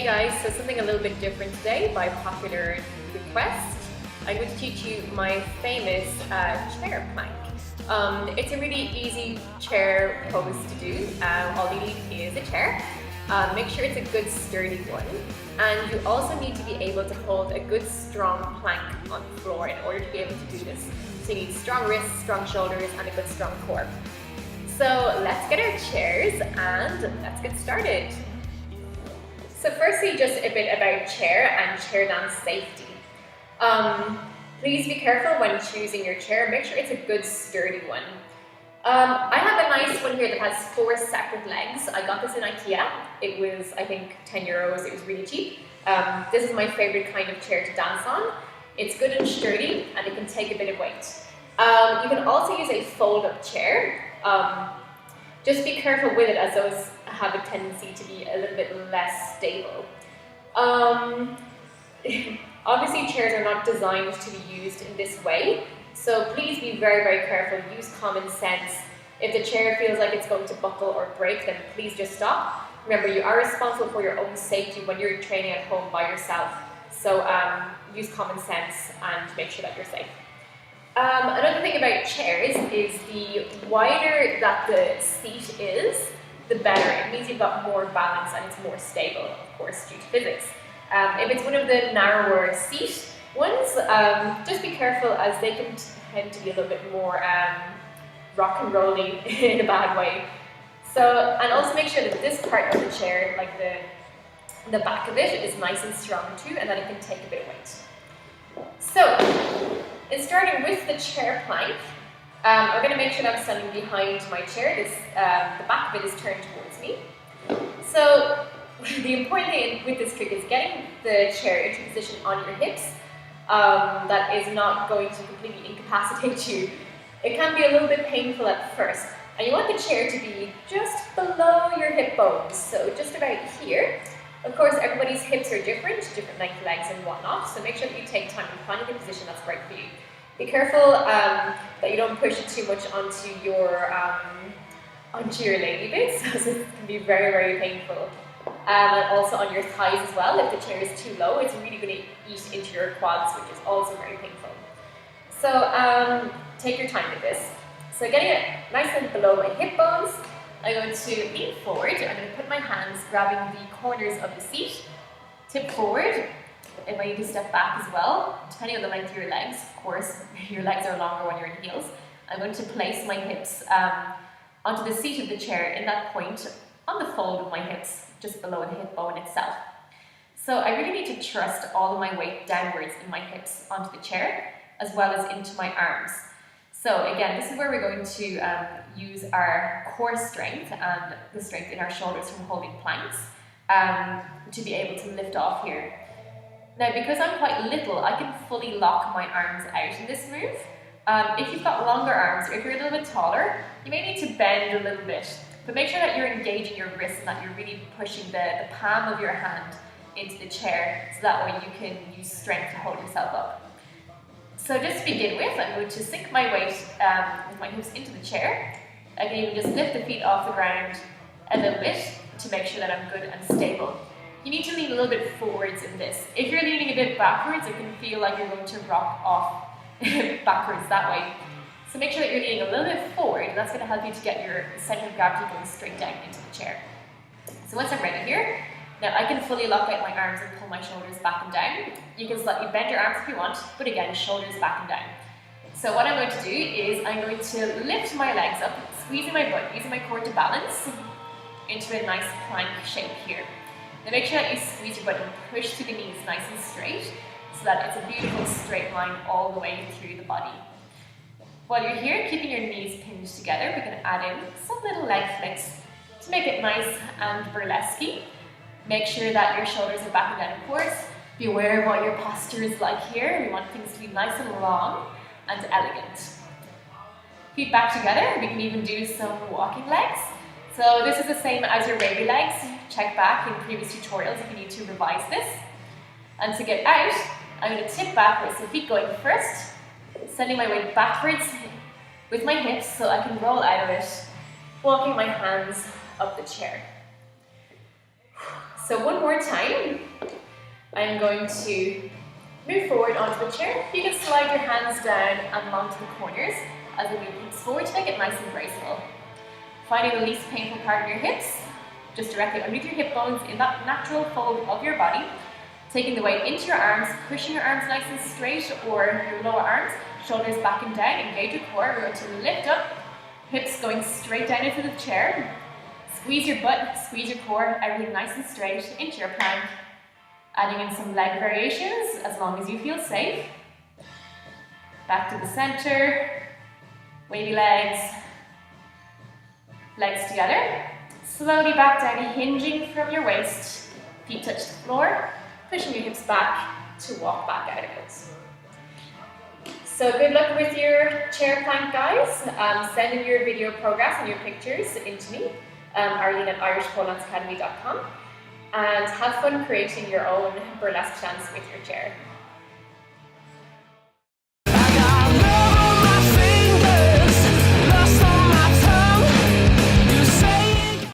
Hey guys, so something a little bit different today by popular request. I'm going to teach you my famous chair plank. It's a really easy chair pose to do. All you need is a chair. Make sure it's a good sturdy one, and you also need to be able to hold a good strong plank on the floor in order to be able to do this. So you need strong wrists, strong shoulders, and a good strong core. So let's get our chairs and let's get started. So firstly, just a bit about chair and chair dance safety. Please be careful when choosing your chair. Make sure it's a good sturdy one. I have a nice one here that has 4 separate legs. I got this in IKEA. It was, I think, 10 euros. It was really cheap. This is my favorite kind of chair to dance on. It's good and sturdy, and it can take a bit of weight. You can also use a fold-up chair. Just be careful with it, as those have a tendency to be a little bit less stable. Obviously, chairs are not designed to be used in this way, so please be very, very careful. Use common sense. If the chair feels like it's going to buckle or break, then please just stop. Remember, you are responsible for your own safety when you're training at home by yourself, so use common sense and make sure that you're safe. Another thing about chairs is the wider that the seat is, the better. It means you've got more balance and it's more stable, of course, due to physics. If it's one of the narrower seat ones, just be careful, as they can tend to be a little bit more rock and rolly in a bad way. So, and also make sure that this part of the chair, like the back of it, is nice and strong too, and that it can take a bit of weight. So, in starting with the chair plank, I'm going to make sure that I'm standing behind my chair. The back of it is turned towards me. So the important thing with this trick is getting the chair into position on your hips. That is not going to completely incapacitate you. It can be a little bit painful at first, and you want the chair to be just below your hip bones, so just about here. Of course, everybody's hips are different length legs and whatnot, so make sure that you take time in finding a position that's right for you. Be careful that you don't push it too much onto your lady bits, as it can be very, very painful. And also on your thighs as well. If the chair is too low, it's really going to eat into your quads, which is also very painful. So take your time with this. So getting it nice and below my hip bones, I'm going to lean forward. I'm going to put my hands grabbing the corners of the seat, tip forward. If I need to step back as well, depending on the length of your legs, of course, your legs are longer when you're in heels. I'm going to place my hips onto the seat of the chair in that point on the fold of my hips, just below the hip bone itself. So I really need to trust all of my weight downwards in my hips onto the chair, as well as into my arms. So again, this is where we're going to use our core strength and the strength in our shoulders from holding planks to be able to lift off here. Now, because I'm quite little, I can fully lock my arms out in this move. If you've got longer arms, or if you're a little bit taller, you may need to bend a little bit. But make sure that you're engaging your wrists and that you're really pushing the palm of your hand into the chair, so that way you can use strength to hold yourself up. So just to begin with, I'm going to sink my weight with my hips into the chair. I can even just lift the feet off the ground a little bit to make sure that I'm good and stable. You need to lean a little bit forwards in this. If you're leaning a bit backwards, it can feel like you're going to rock off backwards that way. So make sure that you're leaning a little bit forward, and that's going to help you to get your center of gravity going straight down into the chair. So once I'm ready here, now I can fully lock out my arms and pull my shoulders back and down. You can slightly bend your arms if you want, but again, shoulders back and down. So what I'm going to do is I'm going to lift my legs up, squeezing my butt, using my core to balance into a nice plank shape here. Now make sure that you squeeze your butt and push through the knees nice and straight, so that it's a beautiful straight line all the way through the body. While you're here, keeping your knees pinned together, we can add in some little leg flicks to make it nice and burlesque-y. Make sure that your shoulders are back and down, of course. Be aware of what your posture is like here. We want things to be nice and long and elegant. Feet back together. We can even do some walking legs. So this is the same as your baby legs. Check back in previous tutorials if you need to revise this. And to get out, I'm going to tip backwards, so feet going first, sending my weight backwards with my hips so I can roll out of it, walking my hands up the chair. So one more time, I'm going to move forward onto the chair. You can slide your hands down and onto the corners as we move hips forward to make it nice and graceful. Finding the least painful part of your hips, just directly underneath your hip bones in that natural fold of your body. Taking the weight into your arms, pushing your arms nice and straight, or your lower arms, shoulders back and down, engage your core. We're going to lift up, hips going straight down into the chair. Squeeze your butt, squeeze your core, everything nice and straight into your plank. Adding in some leg variations as long as you feel safe. Back to the center, wavy legs, legs together. Slowly back down, hinging from your waist. Feet touch the floor, pushing your hips back to walk back out of it. So good luck with your chair plank, guys. Send in your video progress and your pictures into me, Arlene at irishpoledanceacademy.com. And have fun creating your own burlesque dance with your chair.